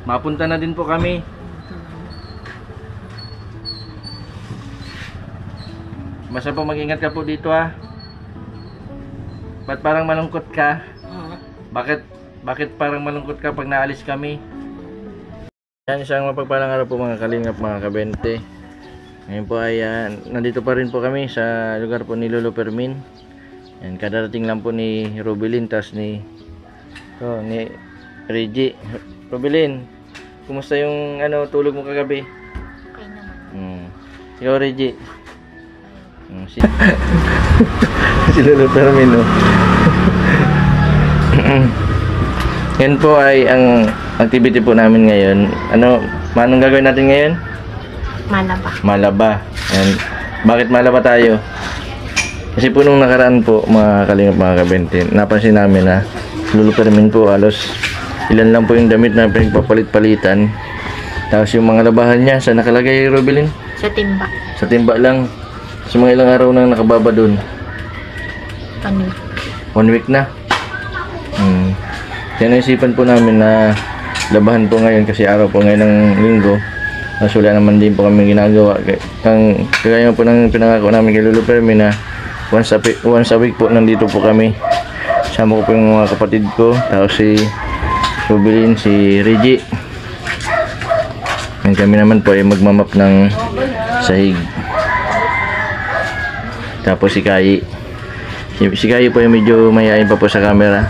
Mapunta na din po kami. Basta po mag-ingat ka po dito ha. Ba't parang malungkot ka? Bakit parang malungkot ka pag naalis kami? Yan, isang mapagpalang araw po mga kalingap, mga kabente. Ngayon po ay nandito pa rin po kami sa lugar po ni Lolo Fermin. Yan, kadarating lang po ni Rubilin tas ni Reggie. Rubilin, kumusta yung tulog mo kagabi? Okay naman. Ikaw Reggie. Si Lolo Fermin Yan po ay ang activity po namin ngayon. Anong gagawin natin ngayon? Malaba. Malaba. Yan. Bakit malaba tayo? Kasi po nung nakaraan po mga kalingap, mga kabente, napansin namin na Lolo Fermin po halos ilan lang po yung damit na pinagpapalit-palitan. Tapos yung mga labahan niya, saan nakalagay, Rubilin? Sa timba. Sa timba lang. So mga ilang araw nang nakababa dun? 1 week. 1 week na. Kaya naisipan po namin na labahan po ngayon kasi araw po ngayon ng linggo. Tapos wala naman din po kami ginagawa. Kagaya po ng pinangako namin kay Lolo Fermin na once a week po nandito po kami. Sama ko po yung mga kapatid ko. Tapos si Rubilin, si Reggie. And kami naman po ay magmamap ng sahig. Tapos si Kai. Si Kai po ay medyo mayayain pa po sa camera.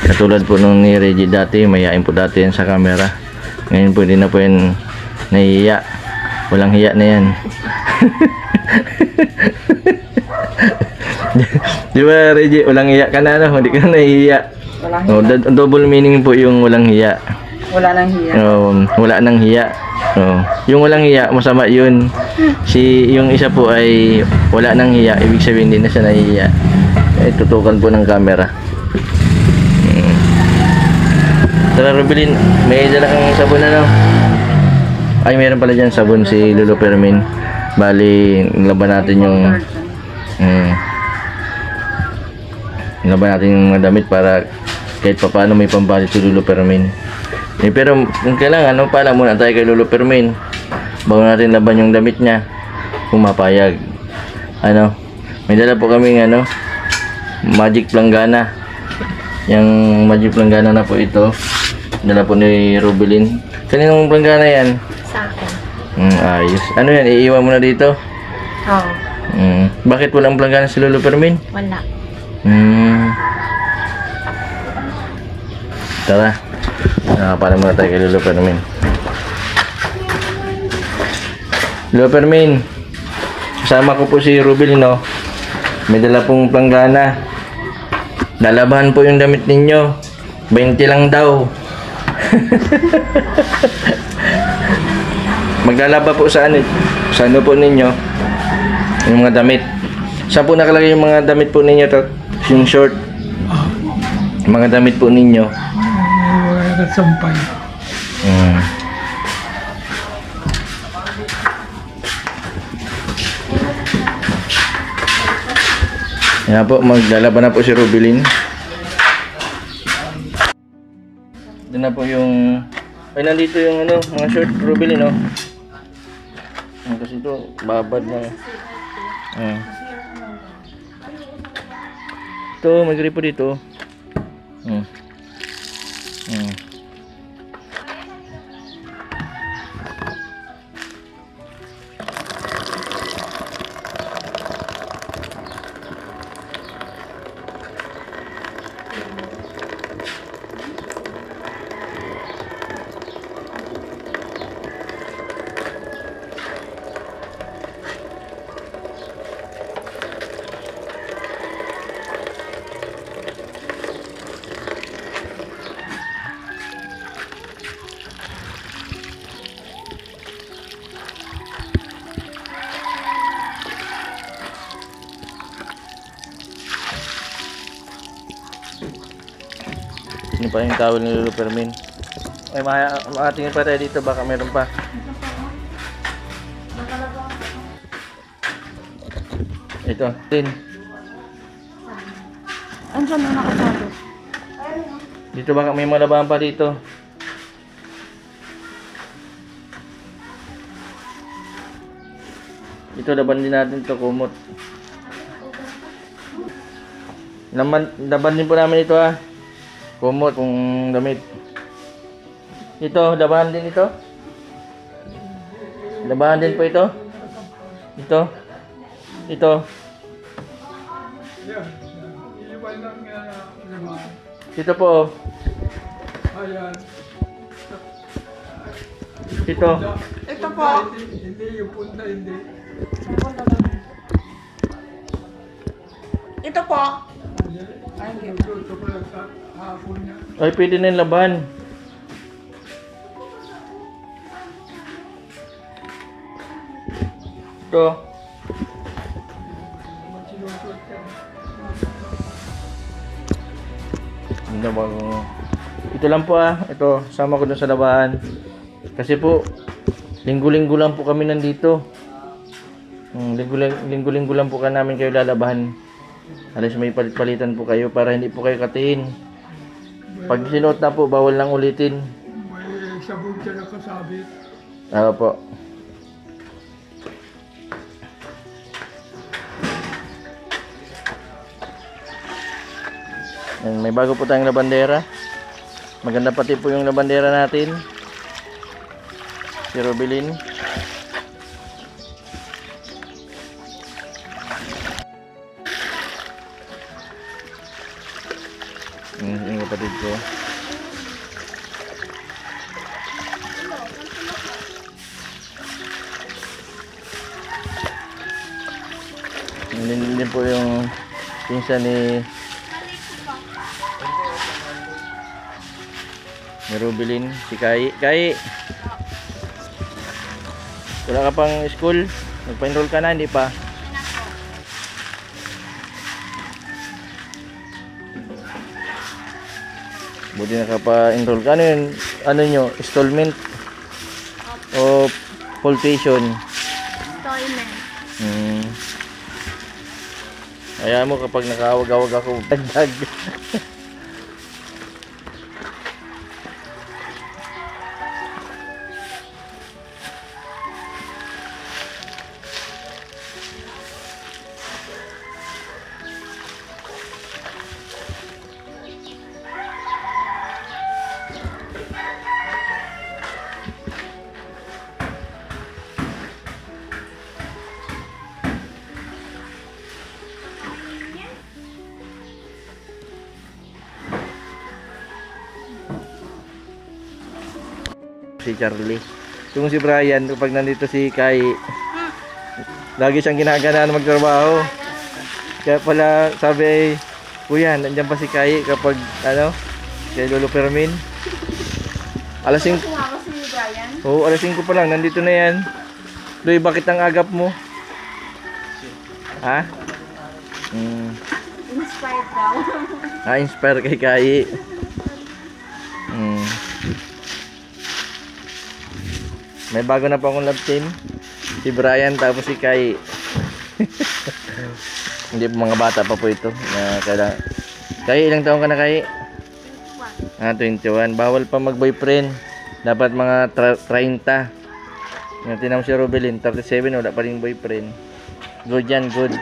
Katulad po nung ni Reggie dati, mayayain po dati yan sa camera. Ngayon po hindi na po yan nahihiya. Walang hiya na yan. Di ba Reggie, walang hiya ka na, hindi ka na nahihiya. Double meaning po yung walang hiya. Wala nang hiya. Wala nang hiya. Yung walang hiya, masama yun. Yung isa po ay wala nang hiya, ibig sabihin hindi na siya nahihiya. Tutukan po ng camera. Tara Rubilin, may dala kang sabon Ay, mayroon pala dyan sabon si Lolo Fermin. Bali, laban natin yung laban natin yung mga damit para kahit pa paano may pambalit si Lolo Fermin. Pero kung kailangan, pala muna tayo kay Lolo Fermin bago natin laban yung damit niya kung mapayag. May dala po kaming magic planggana. Yung magic planggana na po ito, dala po ni Rubilin. Kaninong planggana yan? Sa akin. Ayos. Ano yan? Iiwan mo na dito? Oo. Bakit walang planggana si Lolo Fermin? Wala. Tara. Para muna tayo kay Lolo Fermin. Lolo Fermin, kasama ko po si Rubilin, may dala pong planggana. Lalabahan po yung damit ninyo. 20 lang daw. Maglalaba po sa ano po ninyo yung mga damit. Saan po nakalagay yung mga damit po ninyo? Yung short. Mga damit po ninyo. Wala ka sampay. Yan po, maglalaban na po si Rubilin. Doon na po yung nandito yung mga short Rubilin, kasi ito babad na. Ito, may gripo dito. Ano pa yung towel ni Lolo Fermin? Ay, makatingin pa tayo dito, baka meron pa. Ito, tin. Andiyan na nakasabi. Dito baka may malabahan pa dito. Ito, laban din natin to kumot. Laban din po namin ito ha. Kumot, kung damit. Ito, labahan din ito. Labahan din po ito. Ito. Ito. Yan. Iiwan lang naman. Ito po. Ayan. Ito. Ito po. Hindi, yung punta hindi. Ito po. Ay, ito pala sa hapon niya. Ay, pwede na yung laban. Ito. Magsilusot ka. Hindi ba ito lang po ito, sama ko dun sa labahan. Kasi po, linggo-linggo lang po kami nandito. Linggo-linggo lang po ka namin kayo lalabahan. Alas may palit-palitan po kayo para hindi po kayo katiin. Pag sinuot na po, bawal lang ulitin. May sabon siya nakasabit. Po. Yan, may bago po tayong labandera. Maganda pati po yung labandera natin. Si Robilin. Yung kapatid ko. Hindi po yung pinsan ni Rubilin, si Kai. Kai! Wala ka pang school? Nagpa-enroll ka na, hindi pa? Buti nakapa-enroll ka. Ano yun? Ano nyo? Installment? O full tuition? Toilet. Kaya mo kapag nakawag-awag ako, dagdag. Si Charlie. Kung si Brian, kapag nandito si Kai, lagi siyang ginaganaan magtrabaho. Kaya pala sabi, kuya, nandiyan pa si Kai kapag kay Lolo Fermin. Alas 5. Kuha ko si Brian. Oo, alas 5 pa lang, nandito na yan. Loy, bakit ang agap mo? Ha? Inspired daw. Inspire kay Kai. May bago na pa akong love team. Si Brian tapos si Kai. Hindi po mga bata pa po ito. Kai, ilang taon ka na, Kai? 21. Bawal pa mag-boyfriend. Dapat mga 30. Yung tinam si Robelin, 37, wala pa rin boyfriend. Good yan, good.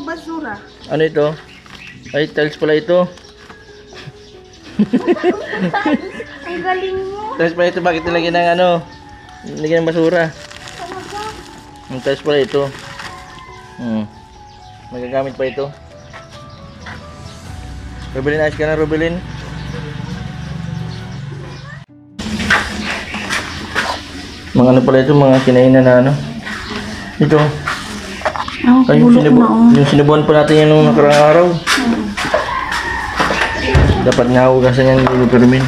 basura. Ano ito? Ay, tiles pala ito. Ang galing mo. Tiles pala ito. Bakit nilagyan ng ano? Nilagyan ng basura. Talaga. Ang tiles pala ito. Magagamit pa ito. Rubilin, ayos ka na, Rubilin. Mga ano pala ito, mga kinainan na ano. Ito. Ay, yung sinubuan pa natin yan nung nakarang araw. Dapat nahugasan yan ni Lolo Fermin.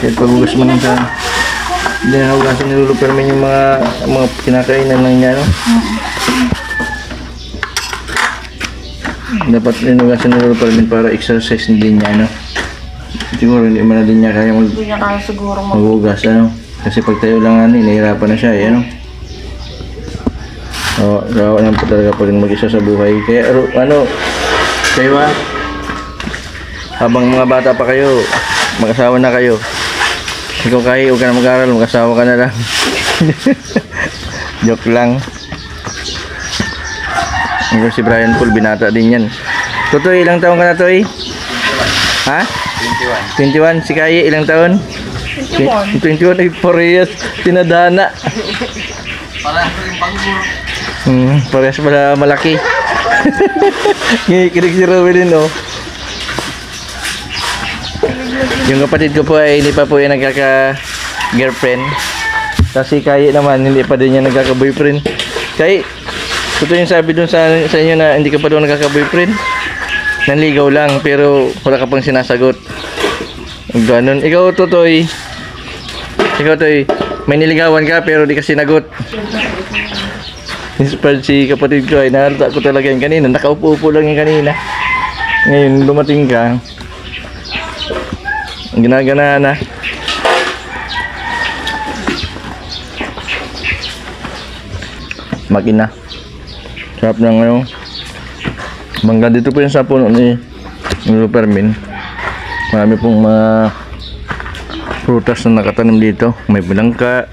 Kahit paghugas mo sa... Hindi nahugasan ni Lolo Fermin yung mga kinakainan lang niya, no? Dapat inugasan ni Lolo Fermin para exercise din niya, no? Siguro hindi man na din niya kaya Hindi niya kaya siguro maghugas, ano? Kasi pag tayo lang ano, nahihirapan na siya, ano? Oo, gawa naman po talaga pa rin mag-isa sa buhay. Kaya, ano, kayo habang mga bata pa kayo, mag-asawa na kayo. Ikaw kahit huwag ka na mag-aral, mag-asawa ka na lang. Joke lang. Ngayon si Brian Paul, binata din yan. Totoy, ilang taon ka na, Toy? Ha? 21. 21? Si Kaye, ilang taon? 21 ay parehas. Tinadana. Parehas rin panggur. Parehas pala malaki. Kinig si Rowelyn, oh. Yung kapatid ko po ay hindi pa po yung nagkaka-girlfriend. Kasi Kaye naman, hindi pa din niya nagkaka-boyfriend. Kaye, totoo yung sabi dun sa inyo na hindi ka pa doon nagkaka-boyfriend? Nanligaw lang, pero wala ka pang sinasagot. Ganon. Ikaw, Totoy. Ikaw, Toy. May niligawan ka, pero di ka sinagot. Inspired si kapatid ko ay nahalata ko talaga yung kanina. Nakaupo-upo lang yung kanina. Ngayon, dumating ka. Ginagana na. Makina. Sarap ng ano. Mangga dito po yung sa puno ni Lolo Fermin. Marami pong mga prutas na nakatanim dito. May bulangka,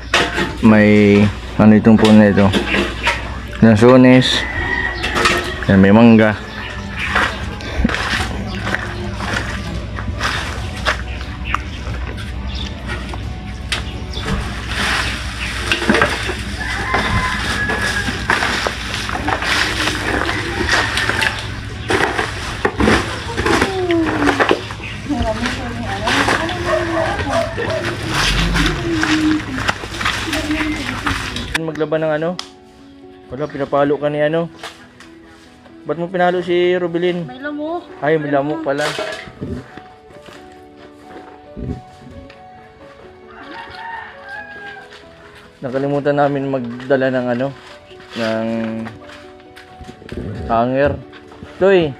may ano itong puno na ito, lansones, may mangga. Maglaban ng ano? Wala, pinapalo ka ni ano? Ba't mo pinalo si Rubilin? May lamok. Ay, may lamok pala. Nakalimutan namin magdala ng ano? Ng hanger. Toy,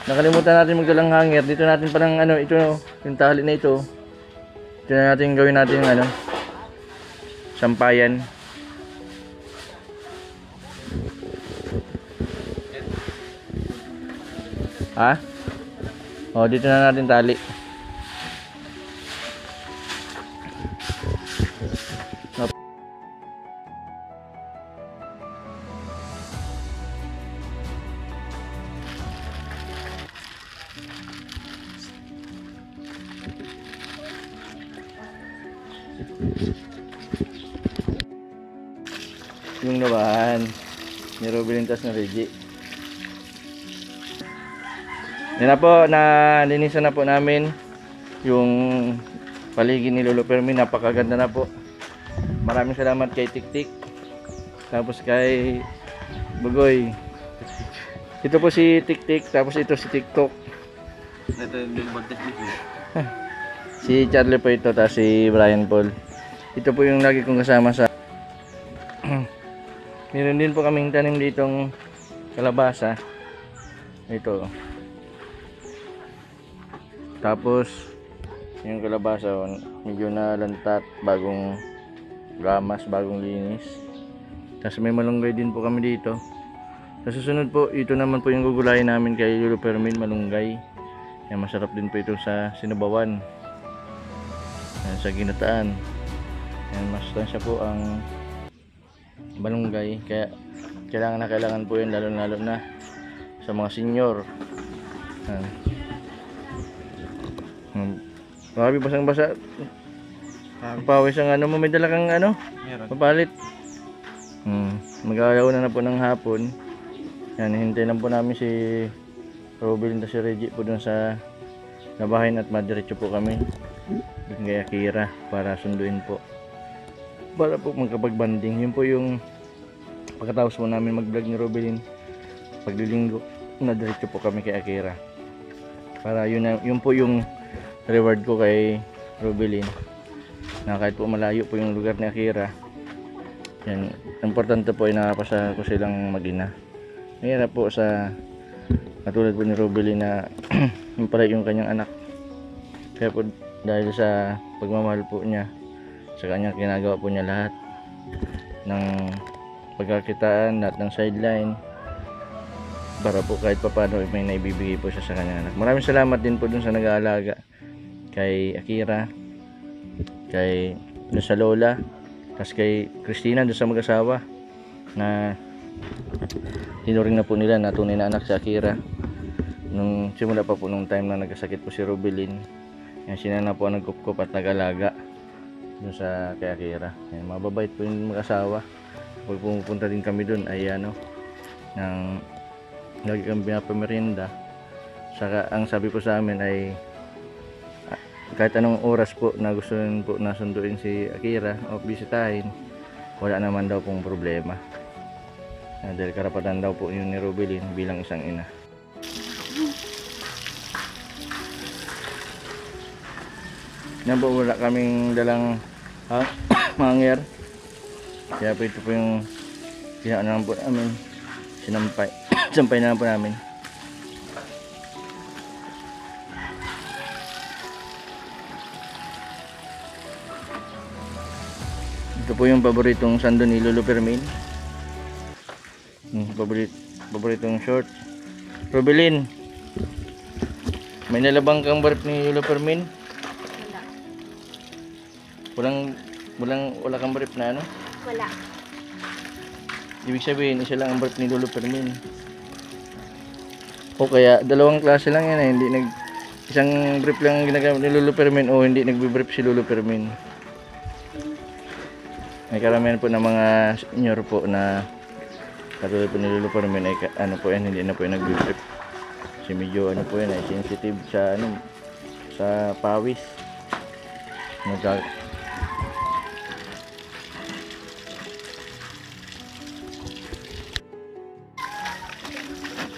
nakalimutan natin magdala ng hanger. Dito natin pa ng ano, ito, yung tali na ito. Ito na natin gawin natin ano? Sampayan. Ha? O, dito na natin tali. Yung naman ni Rubilin tas na Reggie. Yan na po, nalinisan na po namin yung paligid ni Lolo Fermin. Napakaganda na po. Maraming salamat kay Tiktik. Tapos kay Bugoy. Ito po si Tiktik. Tapos ito si TikTok. Ito yung bilbon technique. Si Charlie po ito. Tapos si Brian Paul. Ito po yung lagi kong kasama sa meron din po kaming tanim ditong kalabasa. Ito. Tapos yung kalabasa medyo nalantat, bagong gamas, bagong linis. Tapos may malunggay din po kami dito. Sa susunod po, ito naman po yung gugulayin namin kay Lolo Fermin, malunggay. Yan, masarap din po ito sa sinabawan. Yan, sa ginataan. Yan, masustansya po ang malunggay. Kaya kailangan po yun, lalo na sa mga senior. Grabe, basang-basa. Pawis ang ano mo, may dala kang ano? Papalit. Mag-aalaw na po ng hapon. Yan, hintay lang po namin si Robin at si Reggie po dun sa labahin at madiretso po kami dun kay Akira para sunduin po. Para po magkapag-banding. Yun po yung pagkatapos po namin mag-vlog ni Robin. Paglilinggo, nadiretso po kami kay Akira. Para yun po yung reward ko kay Robin. Na kahit po malayo po yung lugar ni Akira, yan, importante po ay nakapasa ko silang mag-ina. Mahirap po sa katulad po ni Robin na yung pala yung kanyang anak. Kaya po dahil sa pagmamahal po niya sa kanya, ginagawa po niya lahat ng pagkakitaan, lahat ng sideline para po kahit papano may naibibigay po siya sa kanyang anak. Maraming salamat din po dun sa nag-aalaga kay Akira, kay dun sa lola, tapos kay Christina dun sa mag-asawa na tinuring na po nila na tunay na anak si Akira nung simula pa po nung time na nagkasakit po si Robelin. Yan, sila na po ang nagkukup at nag-alaga dun sa kay Akira. Yan, mababait po yung mag-asawa. Pag pumupunta din kami dun ay ano, nang lagi kami pinapamerienda. Saka ang sabi po sa amin ay kahit anong oras po na gusto po na sunduin si Akira o bisitahin, wala naman daw pong problema. Dahil karapatan daw po yun ni Robelin bilang isang ina. Yan po, wala kaming dalang mangyer. Kaya po ito po yung pinaan po namin. Sinampay. Sampay na lang po namin. Ito po yung paboritong sando ni Lolo Fermin. Paboritong short. Robelin, may nalabang kang barip ni Lolo Fermin? Wala kang barip na ano? Wala. Ibig sabihin, isa lang ang barip ni Lolo Fermin. O kaya, dalawang klase lang yan eh. Isang brief lang ginagamit ni Lolo Fermin o hindi nagbe-brief si Lolo Fermin. May karamihan po ng mga senior po na katulad po ni Lolo Fermin ay ano po yan, hindi na po yung nagbe-brief. Kasi medyo ano po yan ay sensitive sa ano, sa pawis.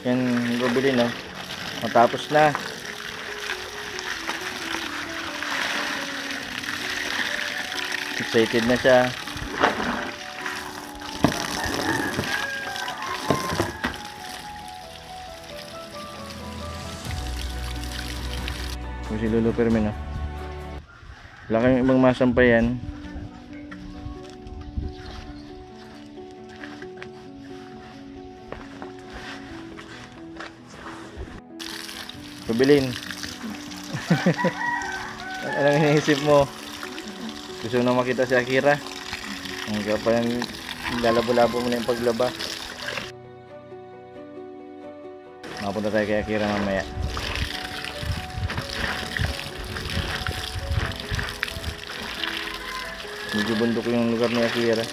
Yan, Robelin no. Matapos na. Excited na siya. Si Lolo Fermin no. Wala kayong ibang masampayan. Robelin. Anong iniisip mo? Gusto mo na makita si Akira? Hanggang pa yung lalabo-labo mo na yung paglaba. Makapunta tayo kay Akira mamaya. Medyo bundok yung lugar ni Akira.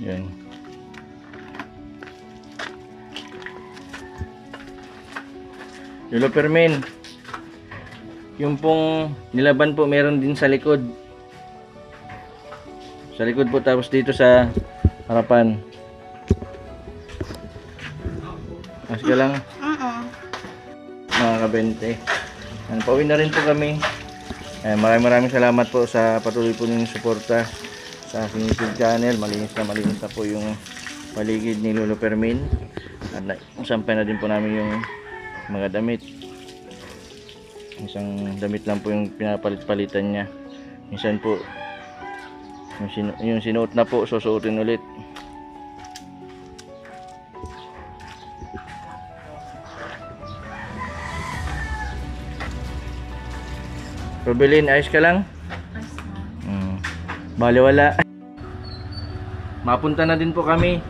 Yan. Lolo Fermin, yung pong nilaban po meron din sa likod. Sa likod po, tapos dito sa harapan. Mas ka lang mga kabente. Pauwi na rin po kami. Maraming salamat po sa patuloy po ninyong suporta sa aking YouTube channel. Malinis na po yung paligid ni Lolo Fermin. At sampay na din po namin yung mga damit. Isang damit lang po yung pinapalit-palitan niya. Minsan po yung sinuot na po, susuotin ulit. Robelin, ayos ka lang? Bali wala. Mapunta na din po kami.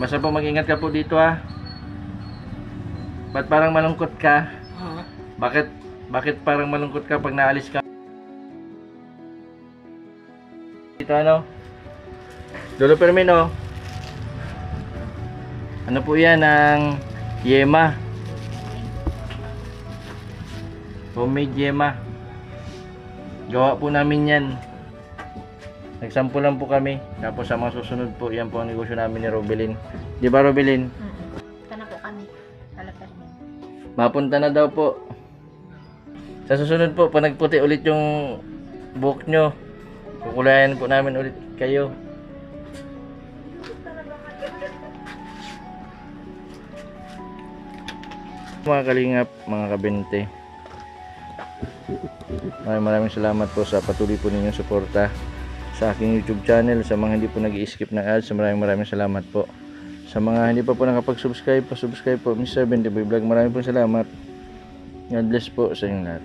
Basta po mag-ingat ka po dito ha. Ba't parang malungkot ka? Bakit parang malungkot ka pag naalis ka? Dito ano? Lolo Fermin oh. Ano po yan ang yema? Homemade yema. Gawa po namin yan. Nagsampo lang po kami. Tapos sa mga susunod po, yan po ang negosyo namin ni Robelin. Di ba Robelin? Ito na po kami. Alapermin. Mapunta na daw po. Sa susunod po, pag nagputi ulit yung buhok nyo, kukulayan po namin ulit kayo. Mga kalingap, mga kabente, maraming salamat po sa patuloy po ninyong suporta sa aking YouTube channel. Sa mga hindi po nag-i-skip ng ads, maraming salamat po. Sa mga hindi pa po nakapag-subscribe, pa-subscribe po. Mr. 70 Boy Vlog, maraming po salamat. God bless po sa inyong lahat.